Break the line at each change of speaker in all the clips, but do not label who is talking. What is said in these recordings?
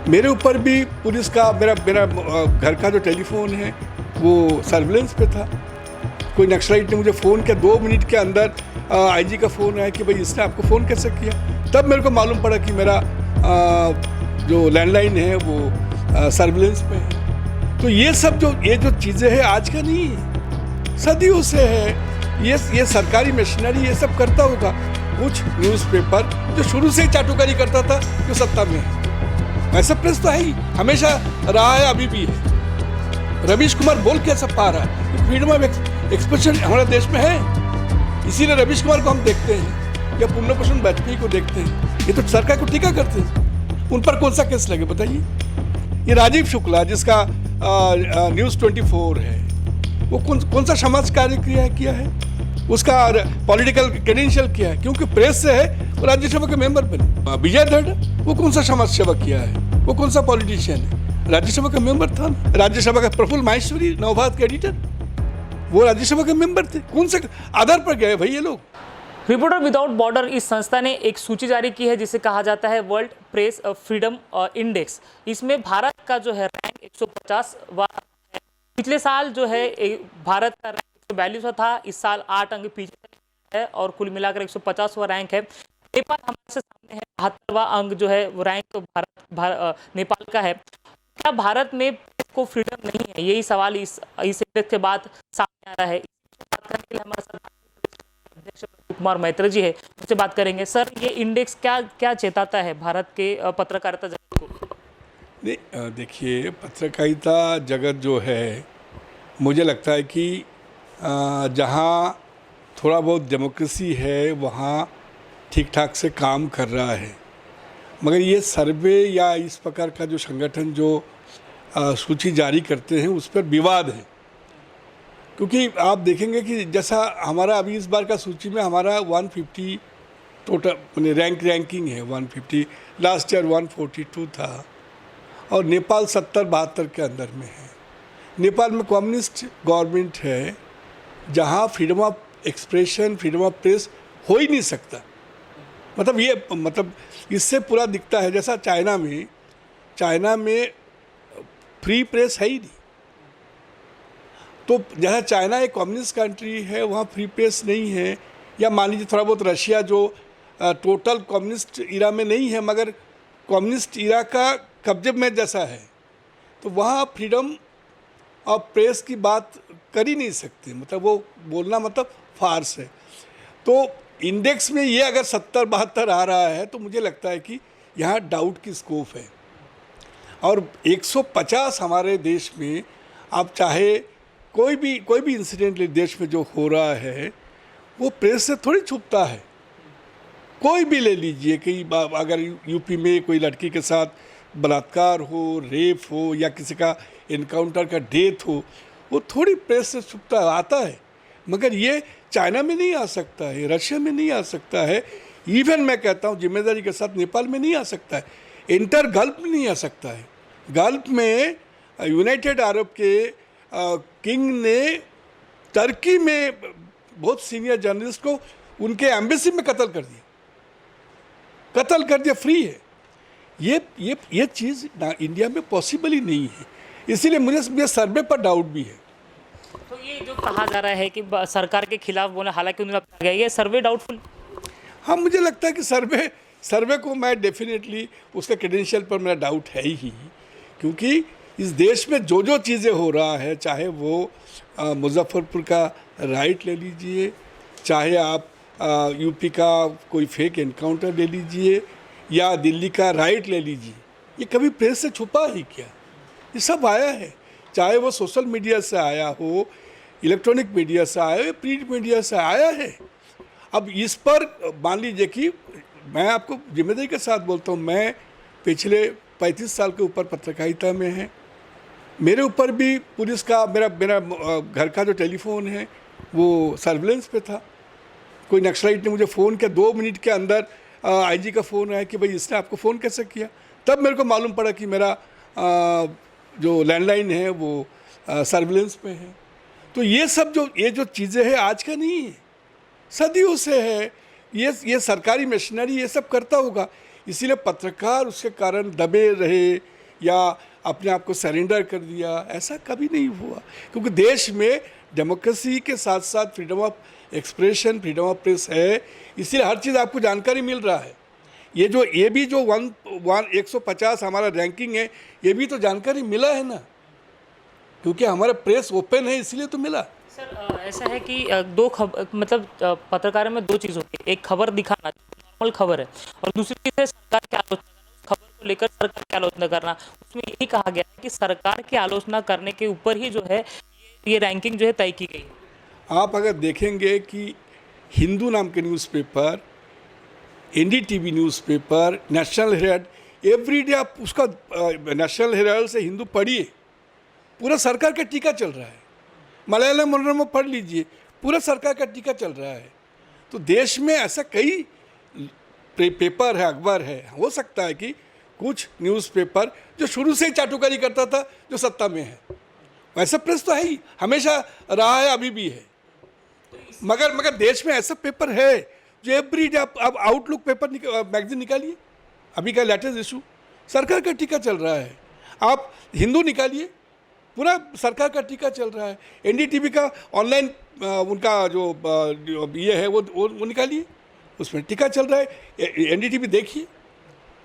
मेरे ऊपर भी पुलिस का मेरा मेरा घर का जो टेलीफोन है वो सर्विलेंस पे था। कोई नक्सलाइट ने मुझे फ़ोन किया, 2 मिनट के अंदर आईजी का फ़ोन आया कि भाई इसने आपको फ़ोन कैसे किया। तब मेरे को मालूम पड़ा कि मेरा जो लैंडलाइन है वो सर्विलेंस पे है। तो ये जो चीज़ें हैं आज का नहीं है, सदियों से है। ये सरकारी मशीनरी ये सब करता होगा। कुछ न्यूज़पेपर जो शुरू से ही चाटुकारी करता था जो सत्ता में है, वैसा प्रेस तो है ही, हमेशा रहा है, अभी भी है। रवीश कुमार बोल के सब पा रहा है, फ्रीडम ऑफ एक्सप्रेशन हमारे देश में है, इसीलिए रवीश कुमार को हम देखते हैं या पुण्य प्रसन्न वाजपेयी को देखते हैं। ये तो सरकार को टीका करते हैं। उन पर कौन सा केस लगे बताइए? ये राजीव शुक्ला जिसका न्यूज़ 24 है, वो कौन सा समाज कार्य किया है, उसका पॉलिटिकल क्रेडेंशियल किया है, क्योंकि प्रेस से है, वो राज्यसभा के मेंबर बने। विजय धड़ वो कौन सा समाज सेवा किया है, वो कौन सा पॉलिटिशियन है, राज्यसभा का मेंबर था। राज्यसभा का प्रफुल्ल माहेश्वरी नवभारत के एडिटर, वो राज्यसभा के मेंबर थे। कौन से आधार पर गए भाई ये लोग?
रिपोर्टर विदाउट बॉर्डर इस संस्था ने एक सूची जारी की है जिसे कहा जाता है वर्ल्ड प्रेस फ्रीडम इंडेक्स। इसमें भारत का जो है रैंक 150वां है। पिछले साल जो है भारत का रैंक 142वां था, इस साल 8 अंक पीछे है और कुल मिलाकर 150वां रैंक है। नेपाल हमारे से सामने है, 72वां अंक जो है वो रैंक नेपाल का है। क्या भारत में प्रेस को फ्रीडम नहीं है? यही सवाल इस इंडेक्स के बाद सामने आ रहा है। बात करने के लिए हमारे साथ अध्यक्ष कुमार मैत्री जी है, उनसे बात करेंगे। सर, ये इंडेक्स क्या चेताता है भारत के पत्रकारिता जगत को?
नहीं, देखिए, पत्रकारिता जगत जो है, मुझे लगता है कि जहाँ थोड़ा बहुत डेमोक्रेसी है वहाँ ठीक ठाक से काम कर रहा है। मगर ये सर्वे या इस प्रकार का जो संगठन जो सूची जारी करते हैं उस पर विवाद है, क्योंकि आप देखेंगे कि जैसा हमारा अभी इस बार का सूची में हमारा 150 टोटल मैंने रैंकिंग है 150, लास्ट ईयर 142 था, और नेपाल 70-72 के अंदर में है। नेपाल में कम्युनिस्ट गवर्नमेंट है जहाँ freedom of expression, freedom of press हो ही नहीं सकता। मतलब इससे पूरा दिखता है जैसा चाइना में फ्री प्रेस है ही नहीं। तो जहाँ चाइना एक कम्युनिस्ट कंट्री है वहाँ फ्री प्रेस नहीं है, या मान लीजिए थोड़ा बहुत रशिया जो टोटल कम्युनिस्ट इरा में नहीं है मगर कम्युनिस्ट इरा का कब्जे में जैसा है, तो वहाँ फ्रीडम ऑफ प्रेस की बात कर ही नहीं सकते। मतलब वो बोलना मतलब फार्स है। तो इंडेक्स में ये अगर 70-72 आ रहा है तो मुझे लगता है कि यहाँ डाउट की स्कोप है। और 150 हमारे देश में, आप चाहे कोई भी इंसिडेंट देश में जो हो रहा है वो प्रेस से थोड़ी छुपता है। कोई भी ले लीजिए कि अगर यूपी में कोई लड़की के साथ बलात्कार हो, रेप हो, या किसी का इनकाउंटर का डेथ हो, वो थोड़ी प्रेस से छुपता आता है। मगर ये चाइना में नहीं आ सकता है, रशिया में नहीं आ सकता है, इवन मैं कहता हूँ जिम्मेदारी के साथ नेपाल में नहीं आ सकता है, इंटर गल्फ में नहीं आ सकता है। गल्फ में यूनाइटेड अरब के किंग ने टर्की में बहुत सीनियर जर्नलिस्ट को उनके एम्बेसी में कत्ल कर दिया, फ्री है। ये चीज़ इंडिया में पॉसिबल ही नहीं है, इसीलिए मुझे सर्वे पर डाउट भी है।
तो ये जो कहा जा रहा है कि सरकार के खिलाफ बोला, हालांकि उन्हें कहा गया ये सर्वे डाउटफुल।
हाँ, मुझे लगता है कि सर्वे को मैं डेफिनेटली उसके क्रेडेंशियल पर मेरा डाउट है ही, क्योंकि इस देश में जो चीज़ें हो रहा है, चाहे वो मुजफ्फरपुर का राइट ले लीजिए, चाहे आप यूपी का कोई फेक एनकाउंटर ले लीजिए, या दिल्ली का राइट ले लीजिए, ये कभी प्रेस से छुपा ही क्या? ये सब आया है, चाहे वो सोशल मीडिया से आया हो, इलेक्ट्रॉनिक मीडिया से आया हो, प्रिंट मीडिया से आया है। अब इस पर मान लीजिए कि मैं आपको जिम्मेदारी के साथ बोलता हूँ, मैं पिछले 35 साल के ऊपर पत्रकारिता में है। मेरे ऊपर भी पुलिस का मेरा घर का जो टेलीफोन है वो सर्विलेंस पे था। कोई नक्सलाइट ने मुझे फ़ोन किया, 2 मिनट के अंदर आईजी का फ़ोन आया कि भाई इसने आपको फ़ोन कैसे किया। तब मेरे को मालूम पड़ा कि मेरा जो लैंडलाइन है वो सर्विलेंस पे है। तो ये जो चीज़ें हैं आज का नहीं है, सदियों से है। ये सरकारी मशीनरी ये सब करता होगा। इसीलिए पत्रकार उसके कारण दबे रहे या अपने आप को सरेंडर कर दिया, ऐसा कभी नहीं हुआ। क्योंकि देश में डेमोक्रेसी के साथ साथ freedom of expression, freedom of press है, इसीलिए हर चीज़ आपको जानकारी मिल रहा है। ये भी जो 150 हमारा रैंकिंग है, ये भी तो जानकारी मिला है ना, क्योंकि हमारा प्रेस ओपन है, इसलिए तो मिला।
सर ऐसा है कि पत्रकारों में दो चीज़ होती है, एक खबर दिखाना, नॉर्मल खबर है, और दूसरी चीज़ है सरकार की आलोचना करना, उस खबर को लेकर सरकार की आलोचना करना। उसमें यही कहा गया है कि सरकार की आलोचना करने के ऊपर ही जो है ये रैंकिंग जो है तय की गई है।
आप अगर देखेंगे कि हिंदू नाम के newspaper, NDTV newspaper, national Herald, everyday आप उसका नेशनल हेराल्ड से हिंदू पढ़िए, पूरा सरकार का टीका चल रहा है। मलयालम मनोरमा पढ़ लीजिए, पूरा सरकार का टीका चल रहा है। तो देश में ऐसा कई पेपर है, अखबार है, हो सकता है कि कुछ न्यूज़पेपर जो शुरू से ही चाटुकारी करता था जो सत्ता में है, वैसा प्रेस तो है ही, हमेशा रहा है, अभी भी है। मगर देश में ऐसा पेपर है जो एवरीडे आप आउटलुक पेपर मैगजीन निकालिए, अभी का लेटेस्ट इशू सरकार का टीका चल रहा है। आप हिंदू निकालिए, पूरा सरकार का टीका चल रहा है। एनडीटीवी का ऑनलाइन उनका जो ये है वो निकालिए, उसमें टीका चल रहा है। एनडीटीवी देखिए,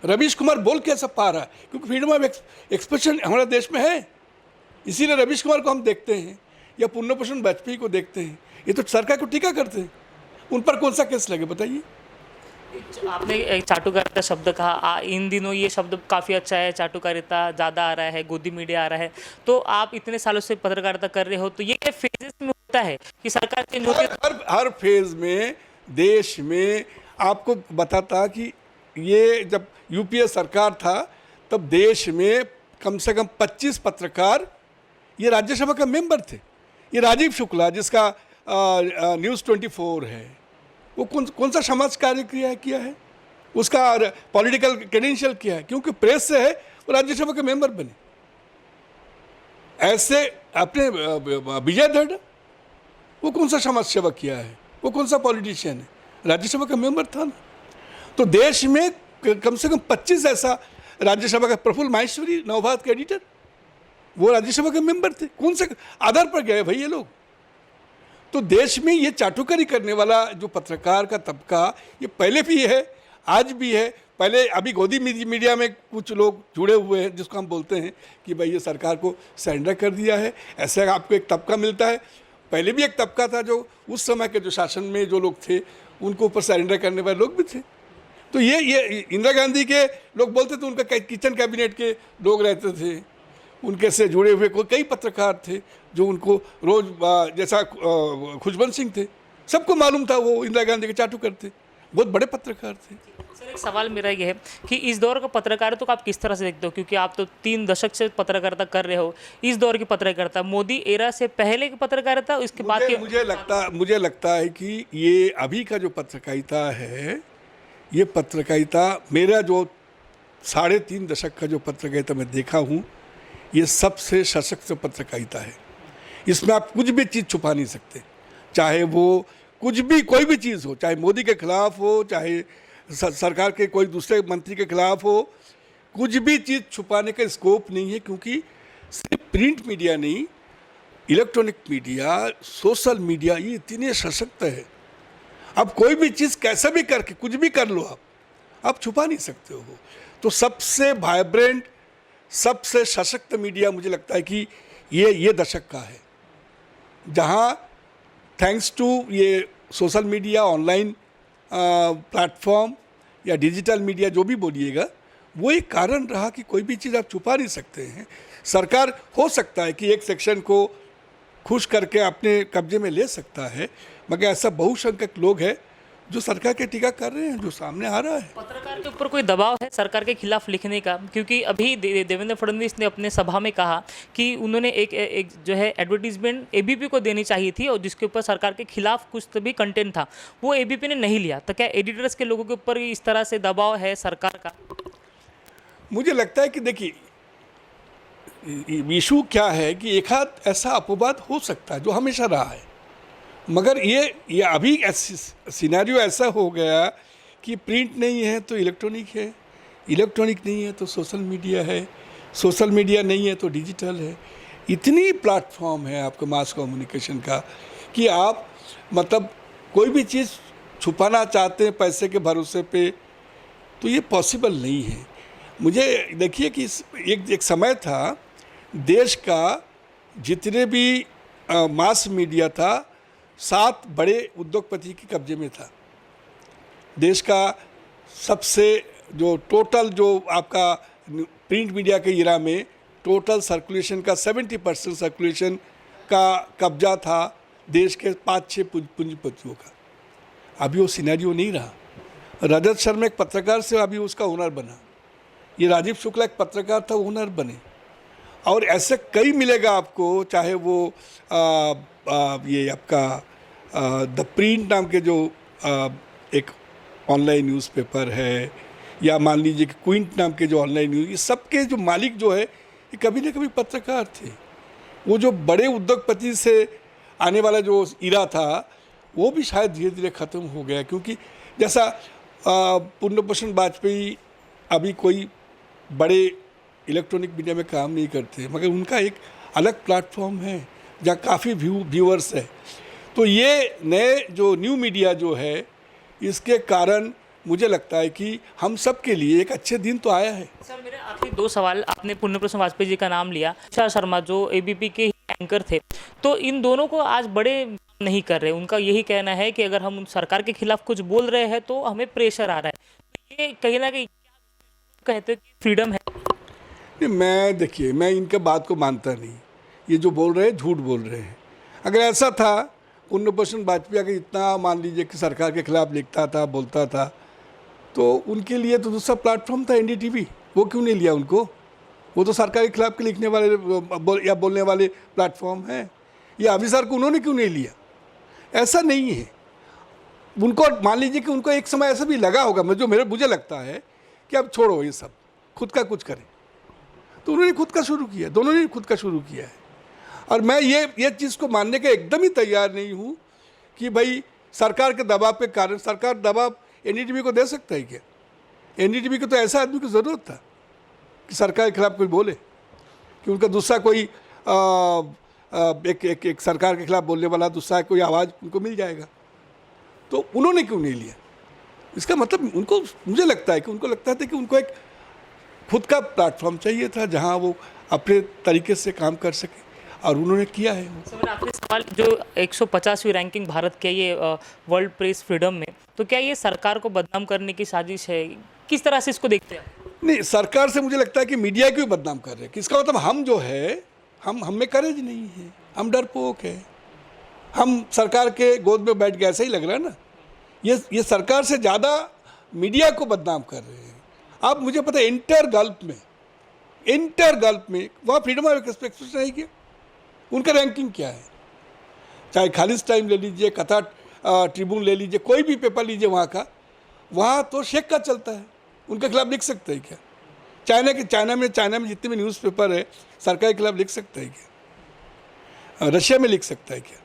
रवीश कुमार बोल कैसा पा रहा है, क्योंकि फ्रीडम ऑफ एक्सप्रेशन हमारे देश में है, इसीलिए रवीश कुमार को हम देखते हैं, या पुण्यभूषण वाजपेयी को देखते हैं। ये तो सरकार को टीका करते हैं, उन पर कौन सा केस लगे बताइए।
आपने एक चाटुकारिता शब्द कहा, इन दिनों ये शब्द काफ़ी अच्छा है, चाटुकारिता ज़्यादा आ रहा है, गोदी मीडिया आ रहा है। तो आप इतने सालों से पत्रकारिता कर रहे हो, तो ये क्या फेजेस में होता है कि सरकार चेंज होती है?
हर फेज में देश में आपको बताता कि ये जब यूपीए सरकार था तब देश में कम से कम 25 पत्रकार ये राज्यसभा का मेंबर थे। ये राजीव शुक्ला जिसका न्यूज़ 24 है, वो कौन सा समाज कार्य किया है, उसका पॉलिटिकल क्रेडेंशियल किया है, क्योंकि प्रेस से है वो राज्यसभा के मेंबर बने। ऐसे अपने विजय धड़, वो कौन सा समाज सेवा किया है, वो कौन सा पॉलिटिशियन है, राज्यसभा का मेंबर था ना। तो देश में कम से कम 25 ऐसा राज्यसभा का, प्रफुल्ल माहेश्वरी नवभारत के एडिटर, वो राज्यसभा के मेंबर थे। कौन से आधार पर गए भाई ये लोग? तो देश में ये चाटुकारी करने वाला जो पत्रकार का तबका, ये पहले भी है, आज भी है। पहले अभी गोदी मीडिया में कुछ लोग जुड़े हुए हैं, जिसको हम बोलते हैं कि भाई ये सरकार को सरेंडर कर दिया है, ऐसे आपको एक तबका मिलता है। पहले भी एक तबका था जो उस समय के जो शासन में जो लोग थे उनको ऊपर सरेंडर करने वाले लोग भी थे। तो ये इंदिरा गांधी के लोग बोलते थे, उनका किचन कैबिनेट के लोग रहते थे, उनके से जुड़े हुए कई पत्रकार थे जो उनको रोज जैसा खुशबंत सिंह थे, सबको मालूम था वो इंदिरा गांधी के चाटुकर थे, बहुत बड़े पत्रकार थे।
सर एक सवाल मेरा ये है कि इस दौर का पत्रकारिता को आप किस तरह से देखते हो, क्योंकि आप तो 3 दशक से पत्रकारिता कर रहे हो, इस दौर की पत्रकारिता मोदी एरा से पहले की पत्रकारिता, इसके बाद की?
मुझे लगता है कि ये अभी का जो पत्रकारिता है, ये पत्रकारिता मेरा जो 3.5 दशक का जो पत्रकारिता मैं देखा हूँ, ये सबसे सशक्त पत्रकारिता है। इसमें आप कुछ भी चीज़ छुपा नहीं सकते, चाहे वो कुछ भी कोई भी चीज़ हो, चाहे मोदी के खिलाफ हो, चाहे सरकार के कोई दूसरे मंत्री के खिलाफ हो, कुछ भी चीज़ छुपाने का स्कोप नहीं है। क्योंकि सिर्फ प्रिंट मीडिया नहीं, इलेक्ट्रॉनिक मीडिया, सोशल मीडिया, ये इतने सशक्त है। अब कोई भी चीज़ कैसे भी करके कुछ भी कर लो, आप छुपा नहीं सकते हो। तो सबसे वाइब्रेंट, सबसे सशक्त मीडिया मुझे लगता है कि ये दशक का है, जहाँ थैंक्स टू ये सोशल मीडिया, ऑनलाइन प्लेटफॉर्म या डिजिटल मीडिया, जो भी बोलिएगा, वो एक कारण रहा कि कोई भी चीज़ आप छुपा नहीं सकते हैं। सरकार हो सकता है कि एक सेक्शन को खुश करके अपने कब्जे में ले सकता है, मगर ऐसा बहुसंख्यक लोग हैं जो सरकार के टीका कर रहे हैं, जो सामने आ रहा है।
पत्रकार के ऊपर कोई दबाव है सरकार के खिलाफ लिखने का? क्योंकि अभी देवेंद्र फडणवीस ने अपने सभा में कहा कि उन्होंने एक जो है एडवर्टीजमेंट एबीपी को देनी चाहिए थी, और जिसके ऊपर सरकार के खिलाफ कुछ तो भी कंटेंट था, वो एबीपी ने नहीं लिया। तो क्या एडिटर्स के लोगों के ऊपर इस तरह से दबाव है सरकार का?
मुझे लगता है कि देखिए, इशू क्या है कि एक आध ऐसा अपवाद हो सकता है जो हमेशा रहा है, मगर ये अभी सिनेरियो ऐसा हो गया कि प्रिंट नहीं है तो इलेक्ट्रॉनिक है, इलेक्ट्रॉनिक नहीं है तो सोशल मीडिया है, सोशल मीडिया नहीं है तो डिजिटल है। इतनी प्लेटफॉर्म है आपके मास कम्युनिकेशन का कि आप मतलब कोई भी चीज़ छुपाना चाहते हैं पैसे के भरोसे पे तो ये पॉसिबल नहीं है। मुझे देखिए कि एक समय था देश का जितने भी मास मीडिया था 7 बड़े उद्योगपति के कब्जे में था। देश का सबसे जो टोटल जो आपका प्रिंट मीडिया के इरा में टोटल सर्कुलेशन का 70% सर्कुलेशन का कब्जा था देश के 5-6 पूंजीपतियों का। अभी वो सिनेरियो नहीं रहा। रजत शर्मा एक पत्रकार से अभी उसका ओनर बना, ये राजीव शुक्ला एक पत्रकार था, ओनर बने। और ऐसे कई मिलेगा आपको, चाहे वो ये आपका द प्रिंट नाम के जो एक ऑनलाइन न्यूज़पेपर है, या मान लीजिए कि क्विंट नाम के जो ऑनलाइन न्यूज़, ये सबके जो मालिक जो है ये कभी ना कभी पत्रकार थे। वो जो बड़े उद्योगपति से आने वाला जो इरा था वो भी शायद धीरे धीरे ख़त्म हो गया, क्योंकि जैसा पूर्ण भूषण वाजपेयी अभी कोई बड़े इलेक्ट्रॉनिक मीडिया में काम नहीं करते, मगर उनका एक अलग प्लेटफॉर्म है जहाँ काफ़ी व्यूअर्स है। तो ये नए जो न्यू मीडिया जो है इसके कारण मुझे लगता है कि हम सब के लिए एक अच्छे दिन तो आया है।
सर मेरे आखिरी 2 सवाल, आपने पूर्ण भूषण वाजपेयी जी का नाम लिया, शा शर्मा जो एबीपी के एंकर थे, तो इन दोनों को आज बड़े नहीं कर रहे। उनका यही कहना है कि अगर हम सरकार के खिलाफ कुछ बोल रहे हैं तो हमें प्रेशर आ रहा है। ये कहीं ना कहीं कहते हैं कि फ्रीडम है।
नहीं, देखिए मैं इनके बात को मानता नहीं। ये जो बोल रहे हैं झूठ बोल रहे हैं। अगर ऐसा था पूर्ण भूषण वाजपेयी अगर इतना मान लीजिए कि सरकार के खिलाफ लिखता था, बोलता था, तो उनके लिए तो दूसरा प्लेटफॉर्म था एनडीटीवी, वो क्यों नहीं लिया उनको? वो तो सरकार के खिलाफ के लिखने वाले या बोलने वाले प्लेटफॉर्म है। ये अभिसार को उन्होंने क्यों नहीं लिया? ऐसा नहीं है। उनको मान लीजिए कि उनको एक समय ऐसा भी लगा होगा, मुझे लगता है कि अब छोड़ो ये सब, खुद का कुछ करें, तो उन्होंने खुद का शुरू किया, दोनों ने खुद का शुरू किया है। और मैं ये चीज़ को मानने के एकदम ही तैयार नहीं हूँ कि भाई सरकार के दबाव पे कारण सरकार दबाव एनडीटीवी को दे सकता है क्या? एनडीटीवी को तो ऐसा आदमी की ज़रूरत था कि सरकार के खिलाफ कोई बोले, कि उनका दूसरा कोई एक सरकार के खिलाफ बोलने वाला दूसरा कोई आवाज़ उनको मिल जाएगा। तो उन्होंने क्यों नहीं लिया? इसका मतलब उनको, मुझे लगता है कि उनको लगता था कि उनको एक खुद का प्लेटफॉर्म चाहिए था जहां वो अपने तरीके से काम कर सके, और उन्होंने किया है।
सर मेरा आखिरी सवाल, जो 150वीं रैंकिंग भारत के ये वर्ल्ड प्रेस फ्रीडम में, तो क्या ये सरकार को बदनाम करने की साजिश है? किस तरह से इसको देखते हैं?
नहीं, सरकार से मुझे लगता है कि मीडिया को भी बदनाम कर रहे हैं। किसका मतलब हम जो है हम में करेज नहीं है, हम डरपोक है, हम सरकार के गोद में बैठ गए, ऐसा ही लग रहा है ना। ये सरकार से ज़्यादा मीडिया को बदनाम कर रहे हैं। आप मुझे पता है इंटर गल्फ में वहाँ फ्रीडम ऑफ एक्सप्रेशन है क्या? उनका रैंकिंग क्या है? चाहे खालिज टाइम ले लीजिए, कथा ट्रिब्यून ले लीजिए, कोई भी पेपर लीजिए वहाँ तो शेख का चलता है। उनके खिलाफ लिख सकते हैं क्या? चाइना में जितने भी न्यूज़पेपर है सरकार के खिलाफ लिख सकता है क्या? रशिया में लिख सकता है क्या?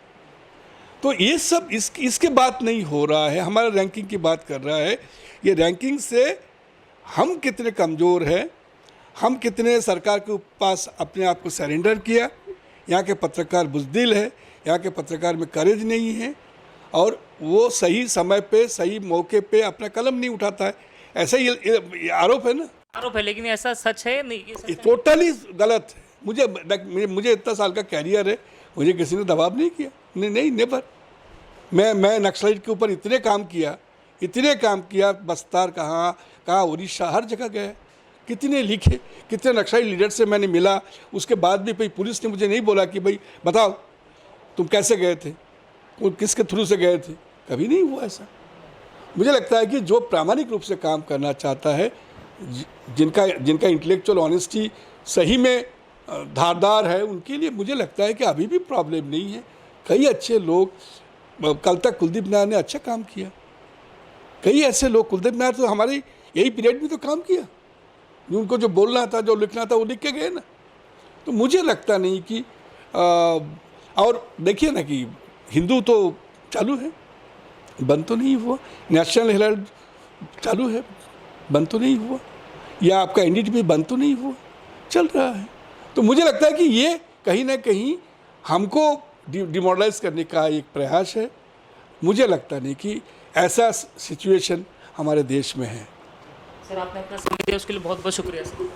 तो ये सब इसके बात नहीं हो रहा है, हमारा रैंकिंग की बात कर रहा है। ये रैंकिंग से हम कितने कमज़ोर हैं, हम कितने सरकार के पास अपने आप को सरेंडर किया। यहाँ के पत्रकार बुज़दिल है, यहाँ के पत्रकार में करेज नहीं है, और वो सही समय पे सही मौके पे अपना कलम नहीं उठाता है। ऐसा ही आरोप है ना?
आरोप है, लेकिन ऐसा सच है नहीं? ये
टोटली गलत है। मुझे इतना साल का कैरियर है, मुझे किसी ने दबाव नहीं किया, नहीं नेवर। मैं नक्सलाइट के ऊपर इतने काम किया, बस्तर कहाँ उड़ीसा, हर जगह गया, कितने लिखे, कितने नक्सली लीडर से मैंने मिला। उसके बाद भी भाई पुलिस ने मुझे नहीं बोला कि भाई बताओ तुम कैसे गए थे, किसके थ्रू से गए थे, कभी नहीं हुआ ऐसा। मुझे लगता है कि जो प्रामाणिक रूप से काम करना चाहता है, जिनका इंटेलेक्चुअल ऑनेस्टी सही में धारदार है, उनके लिए मुझे लगता है कि अभी भी प्रॉब्लम नहीं है। कई अच्छे लोग, कल तक कुलदीप नायर ने अच्छा काम किया, कई ऐसे लोग, कुलदीप नायर तो हमारे यही पीरियड में तो काम किया, उनको जो बोलना था, जो लिखना था, वो लिख के गए ना। तो मुझे लगता नहीं कि और देखिए ना कि हिंदू तो चालू है, बंद तो नहीं हुआ, नेशनल हेराल्ड चालू है, बंद तो नहीं हुआ, या आपका एनडीटीवी बंद तो नहीं हुआ, चल रहा है। तो मुझे लगता है कि ये कहीं ना कहीं हमको डिमोरलाइज करने का एक प्रयास है। मुझे लगता नहीं कि ऐसा सिचुएशन हमारे देश में है।
सर आपने अपना समय दिया उसके लिए बहुत बहुत शुक्रिया सर।